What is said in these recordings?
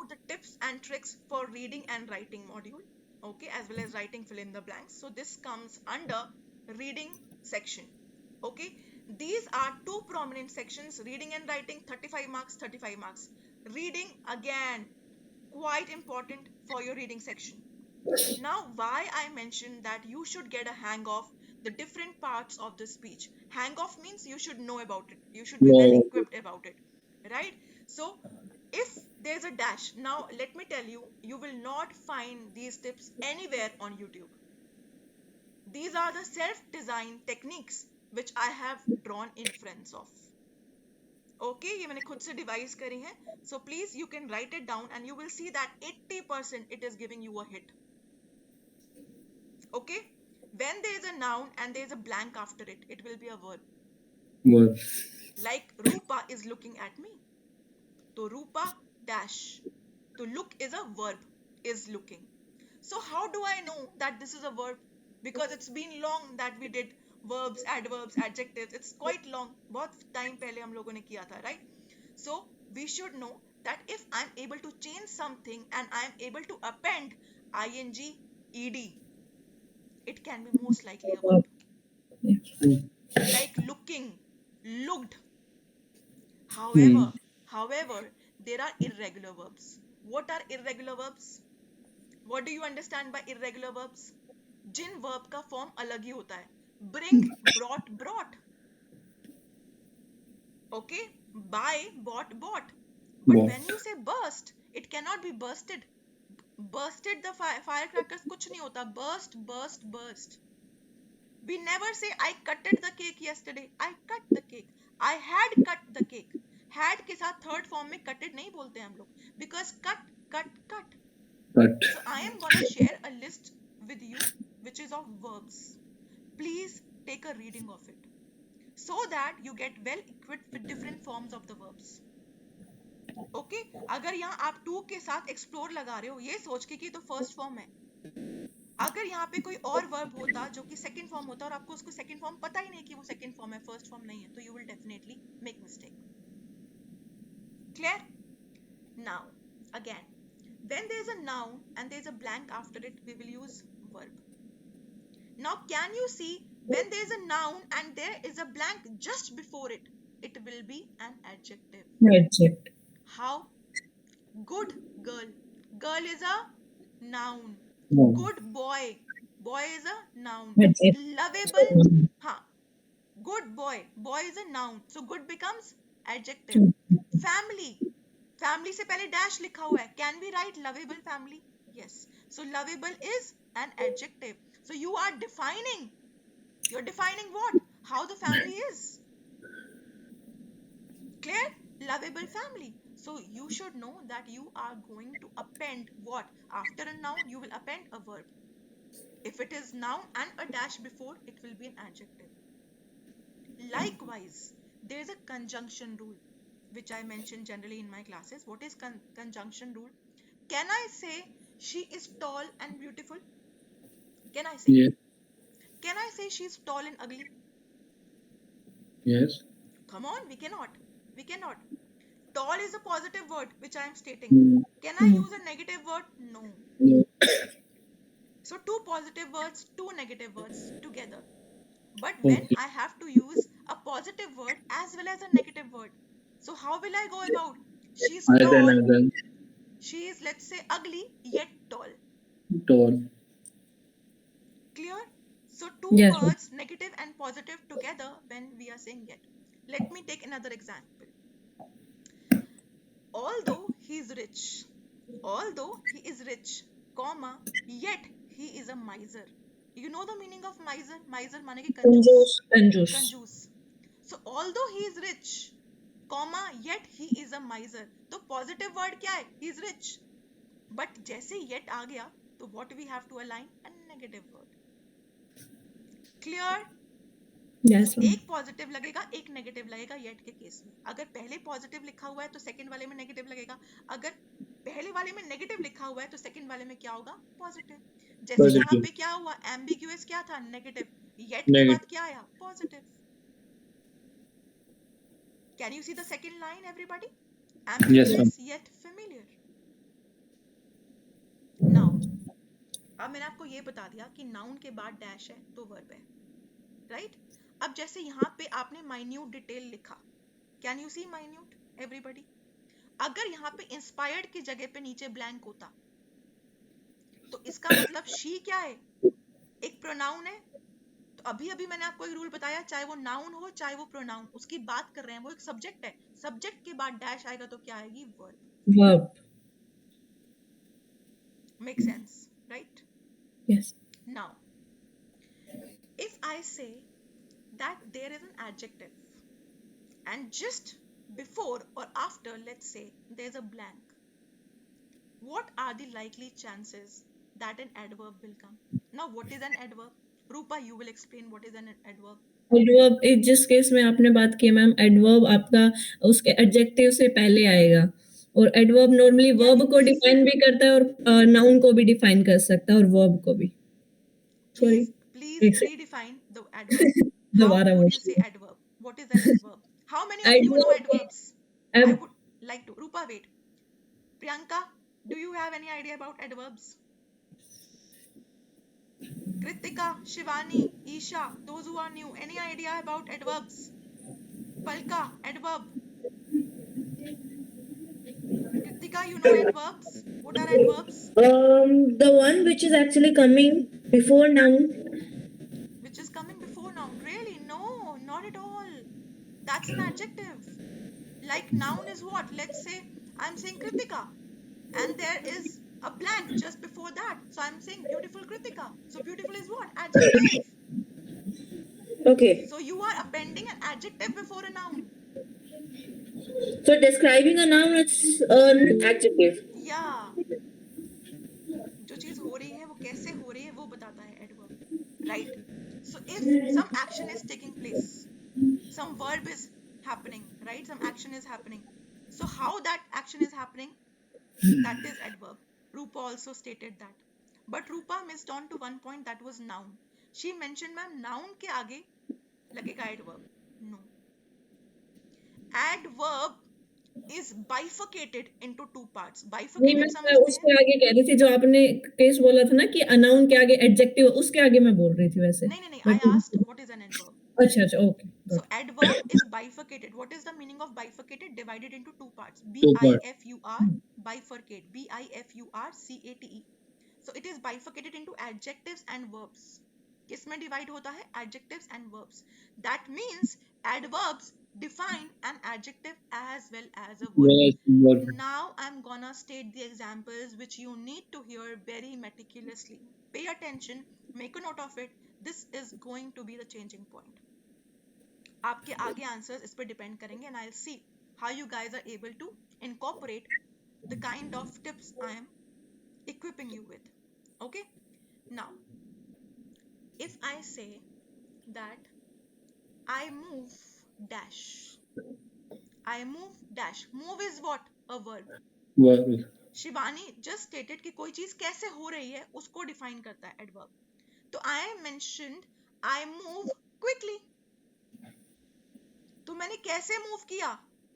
the tips and tricks for reading and writing module, okay, as well as writing fill in the blanks. So this comes under reading section, okay. These are two prominent sections, reading and writing, 35 marks, 35 marks. Reading, again, quite important for your reading section. Now, why I mentioned that you should get a hang of the different parts of the speech. Hang of means you should know about it. You should be well No. equipped about it, right? So, if there's a dash, now let me tell you, you will not find these tips anywhere on YouTube. These are the self-designed techniques which I have drawn inference of. Okay, ये मैंने खुद से devise करी है. So please you can write it down and you will see that 80% it is giving you a hit. Okay, when there is a noun and there is a blank after it, it will be a verb. Verb. Like Rupa is looking at me. So Rupa dash. To look is a verb, is looking. So how do I know that this is a verb? Because it's been long that we did verbs, adverbs, adjectives. It's quite long. बहुत time पहले हम लोगों ने किया था, right? So we should know that if I'm able to change something and I'm able to append ing, ed, it can be most likely a verb. Like looking, looked. However, there are irregular verbs. What are irregular verbs? What do you understand by irregular verbs? Jin verb का form अलग ही होता है. Bring, brought. Okay? Buy, bought. But when you say burst, it cannot be bursted. Bursted the firecrackers कुछ नहीं होता. Burst. We never say I cutted the cake yesterday. I cut the cake. I had cut the cake. Had के साथ third form में cutted नहीं बोलते हम लोग. Because cut. So I am gonna share a list with you which is of verbs. Please take a reading of it so that you get well equipped with different forms of the verbs. Okay? अगर यहाँ आप to के साथ explore लगा रहे हो ये सोच के कि तो first form है. अगर यहाँ पे कोई और वर्ब होता जो कि सेकंड फॉर्म होता और आपको उसको सेकंड फॉर्म पता ही नहीं कि वो सेकंड फॉर्म है, फर्स्ट फॉर्म नहीं है, तो you will definitely make mistake. Clear? Now again, when there is a noun and there is a blank after it, we will use verb. Now can you see when there is a noun and there is a blank just before it, it will be an adjective. Adjective. How? Good girl. Girl is a noun. No. Good boy. Boy is a noun. Adjective. Lovable. Good boy. Boy is a noun. So good becomes adjective. Family. Family से पहले dash लिखा हुआ है. Can we write lovable family? Yes. So lovable is an adjective. So you are defining. You're defining what? How the family is. Clear? Lovable family. So you should know that you are going to append what? After a noun, you will append a verb. If it is noun and a dash before, it will be an adjective. Likewise, there is a conjunction rule, which I mention generally in my classes. What is conjunction rule? Can I say she is tall and beautiful? Can I say? Yes. Can I say she is tall and ugly? Yes. Come on, we cannot. Tall is a positive word, which I am stating. Can I use a negative word? No. So two positive words, two negative words together. But when I have to use a positive word as well as a negative word, so how will I go about? She is tall. She is, let's say, ugly yet tall. Clear? So two words, negative and positive together when we are saying yet. Let me take another example. Although he is rich, comma, yet he is a miser. You know the meaning of miser? Miser माने कि कंजूस. So although he is rich, comma, yet he is a miser. तो positive word क्या है? He is rich. But जैसे yet आ गया, तो what we have to align? A negative word. Clear? Yes. एक पॉजिटिव लगेगा, एक नेगेटिव लगेगा येट के केस में. अगर पहले पॉजिटिव लिखा हुआ है तो सेकंड वाले में नेगेटिव लगेगा. अगर पहले वाले में नेगेटिव लिखा हुआ है तो सेकंड वाले में क्या होगा? पॉजिटिव. जैसे यहाँ पे क्या हुआ? एम्बिग्युअस क्या था? नेगेटिव. येट के बाद क्या आया? Positive. Can you see the second line, everybody? Ambiguous yet familiar. अब मैंने आपको ये बता दिया कि नाउन के बाद डैश है तो वर्ब है, राइट? अब जैसे यहाँ पे आपने माइन्यूट डिटेल लिखा, can you see minute everybody? अगर यहाँ पे इंस्पायर्ड की जगह पे नीचे ब्लैंक होता तो इसका मतलब शी क्या है? एक प्रोनाउन है। तो अभी अभी मैंने आपको एक रूल बताया, चाहे वो नाउन हो चाहे वो प्रोनाउन, उसकी बात कर रहे हैं, वो एक सब्जेक्ट है, सब्जेक्ट के बाद डैश आएगा तो क्या आएगी? Verb. Verb. Make sense, right? Yes. Now if I say that there is an adjective and just before or after, let's say, there's a blank, what are the likely chances that an adverb will come? Now what is an adverb? Rupa, you will explain what is an adverb. Adverb जिस case में आपने बात की ma'am, adverb आपका उसके adjective से पहले आएगा, और adverb normally Can verb you को please डिफाइन भी करता है और नाउन को भी डिफाइन कर सकता है और वर्ब को भी। सॉरी, please एक redefine the adverb? Second How दोबारा would you say पूछिए। adverb? What is an adverb? How many of you know adverb adverbs? I would like to. Rupa, wait. Priyanka, do you have any idea about adverbs? Kritika, Shivani, Isha, those who are new, any idea about adverbs? Palka, adverb. Kritika, you know adverbs? What are adverbs? The one which is actually coming before noun. Which is coming before noun. Really? No, not at all. That's an adjective. Like noun is what? Let's say I'm saying Kritika and there is a blank just before that. So I'm saying beautiful Kritika. So beautiful is what? Adjective. Okay. So you are appending an adjective before a noun. So describing a noun, it's an adjective. Yeah. जो चीज हो रही है वो कैसे हो रही है वो बताता है adverb, right? So if some action is taking place, some verb is happening, right? Some action is happening. So how that action is happening, that is adverb. Rupa also stated that. But Rupa missed on to one point, that was noun. She mentioned, ma'am, noun के आगे लगेगा adverb. No. Adverb is bifurcated into two parts. नहीं, Bifurcated मैं समझते हैं? उसके आगे कह रही थी, जो आपने केस बोला था ना कि अनाउन के आगे एडजेक्टिव, उसके आगे मैं बोल रही थी वैसे। नहीं, I asked what is an adverb. अच्छा, okay, So good. adverb is bifurcated. What is the meaning of bifurcated? Divided into two parts. Two part. B-I-F-U-R, bifurcate. B-I-F-U-R-C-A-T-E. So it is bifurcated into adjectives and verbs. किसमें divide होता है? Adjectives and verbs. That means adverbs define an adjective as well as a verb. Yes, verb. Now I'm gonna state the examples which you need to hear very meticulously. Pay attention, make a note of it. This is going to be the changing point. आपके आगे answers इस पर depend करेंगे and I'll see how you guys are able to incorporate the kind of tips I am equipping you with. Okay? Now, if I say that I move dash. I move dash. Move is what? A verb. Verb. Shivani just stated कि कोई चीज कैसे हो रही है उसको define करता है adverb. तो I mentioned I move quickly. तो मैंने कैसे मूव किया?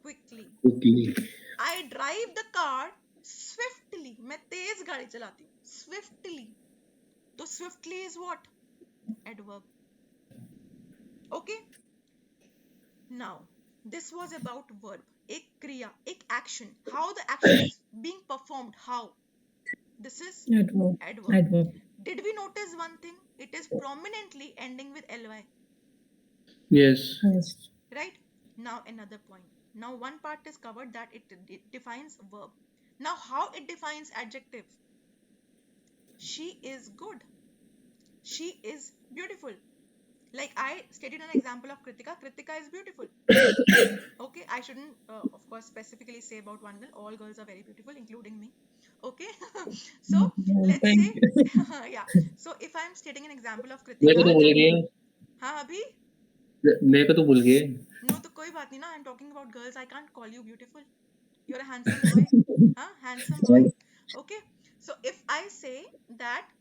Quickly. Quickly. I drive the car swiftly. मैं तेज गाड़ी चलाती हूँ. स्विफ्टली. तो swiftly is what? Adverb. Okay? Now this was about verb. एक क्रिया, एक action. How the action is being performed. How? This is Adverb. Adverb. Did we notice one thing? It is prominently ending with ly. Yes. Yes. Right? Now another point. Now one part is covered, that it defines verb. Now how it defines adjective? She is good. She is beautiful. Like I stated an example of Kritika. Kritika is beautiful. Okay, I shouldn't of course specifically say about one girl. All girls are very beautiful, including me. Okay? So let's Thank say you. yeah. So if I am stating an example of मेरे को Kritika, तो भूल गए। हाँ अभी मेरे को तो भूल गए। No, तो कोई बात नहीं ना. I'm talking about girls. I can't call you beautiful. You're a handsome boy. Huh? Handsome boy. Okay. So if I say that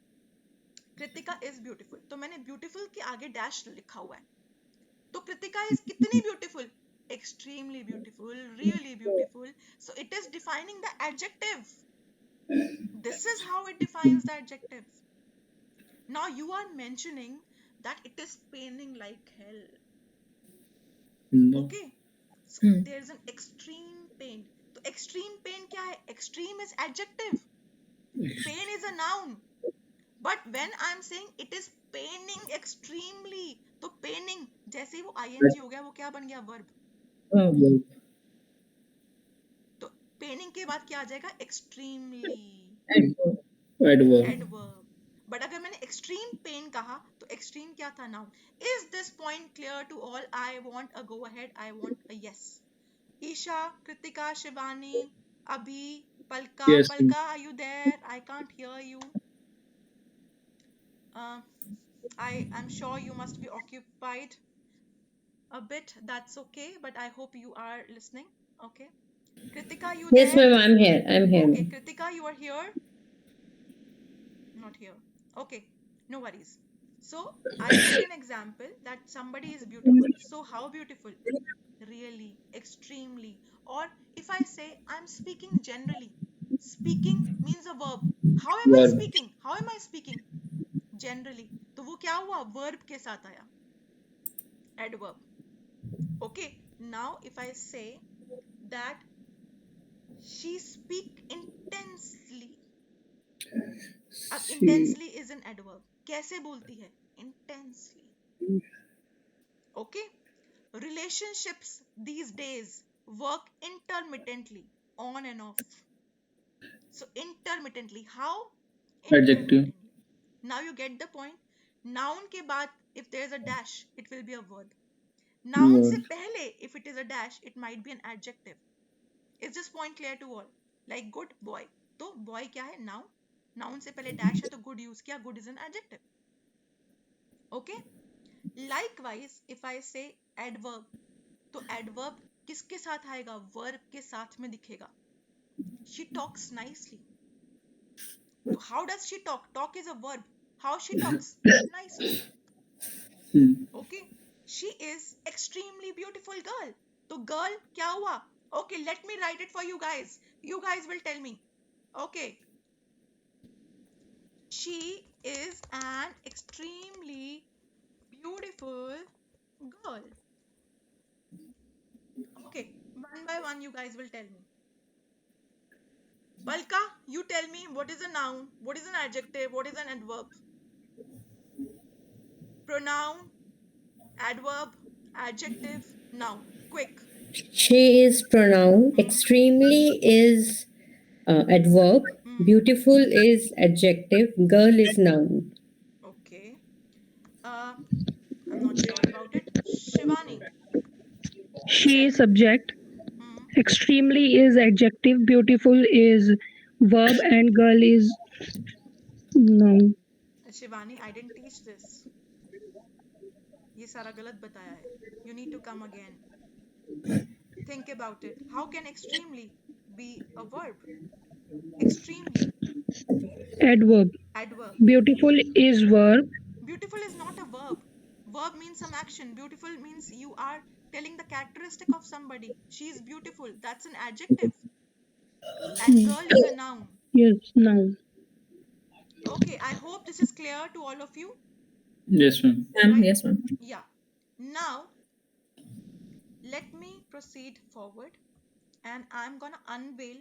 Kritika is beautiful, तो मैंने beautiful के आगे dash लिखा हुआ है. तो Kritika is कितनी beautiful? Extremely beautiful, really beautiful. So it is defining the adjective. This is how it defines the adjective. Now you are mentioning that it is paining like hell. No. Okay, so Hmm. there is an extreme pain. तो extreme pain क्या है? Extreme is adjective, pain is a noun. But when I'm saying it is paining extremely, तो paining जैसे ही वो ing हो गया, वो क्या बन गया? verb. Verb. तो paining के बाद क्या आ जाएगा? extremely, Adverb. Adverb. adverb. But अगर मैंने extreme pain कहा तो extreme क्या था? noun. Is this point clear to all? I want a go ahead, I want a yes. Isha, Kritika, Shivani, Abhi, Palka. Yes. Palka, are you there? I can't hear you. I am sure you must be occupied a bit. That's okay, but I hope you are listening. Okay. Kritika, you Yes, there? ma'am, I'm here. I'm here. Okay, ma'am. Kritika, you are here? Not here. Okay, no worries. So, I take an example that somebody is beautiful. So, how beautiful? Really, extremely. Or if I say I'm speaking generally, speaking means a verb. How am I Verb. speaking? How am I speaking? Generally. तो वो क्या हुआ? Verb के साथ आया. Adverb. Okay. Now, if I say that she speak intensely. अब She. intensely is an adverb. कैसे बोलती है? Intensely. Okay. Relationships these days work intermittently, on and off. So intermittently, how? Adjective. Intermittently. Now you get the point. Noun के बाद, if there is a dash, it will be a verb. Noun से Verb. पहले, if it is a dash, it might be an adjective. Is this point clear to all? Like good boy. तो boy क्या है? Noun. Noun से पहले dash है तो good use किया. Good is an adjective. Okay. Likewise, if I say adverb, तो adverb किसके साथ आएगा? Verb के साथ में दिखेगा. She talks nicely. So how does she talk? Talk is a verb. How she talks? Nicely. Okay. She is extremely beautiful girl. So girl क्या हुआ? Okay, let me write it for you guys. You guys will tell me. Okay. She is an extremely beautiful girl. Okay, one by one you guys will tell me. Balka, you tell me what is a noun, what is an adjective, what is an adverb? Pronoun, adverb, adjective, noun. Quick. She is pronoun. Extremely is adverb. Beautiful is adjective. Girl is noun. Okay. I'm not sure about it. Shivani. She is subject, Hmm. extremely is adjective, beautiful is verb, and girl is noun. Shivani, I didn't teach this. ये सारा गलत बताया है. You need to come again. Think about it. How can extremely be a verb? Extremely. Adverb. Adverb. Beautiful is verb. Beautiful is not a verb. Verb means some action. Beautiful means you are telling the characteristic of somebody. She is beautiful. That's an adjective. And girl is a noun. Yes, noun. Okay, I hope this is clear to all of you. Yes, ma'am. Right? Yes, ma'am. Yeah. Now, let me proceed forward and I'm gonna unveil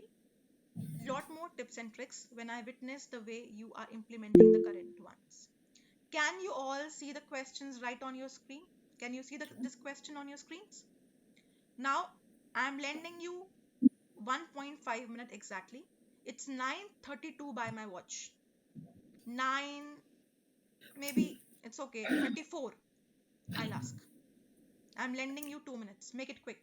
lot more tips and tricks when I witness the way you are implementing the current ones. Can you all see the questions right on your screen? Can you see this question on your screens? Now, I'm lending you 1.5 minutes exactly. It's 9:32 by my watch. 9, maybe it's okay, 34. I'll ask. I'm lending you 2 minutes. Make it quick.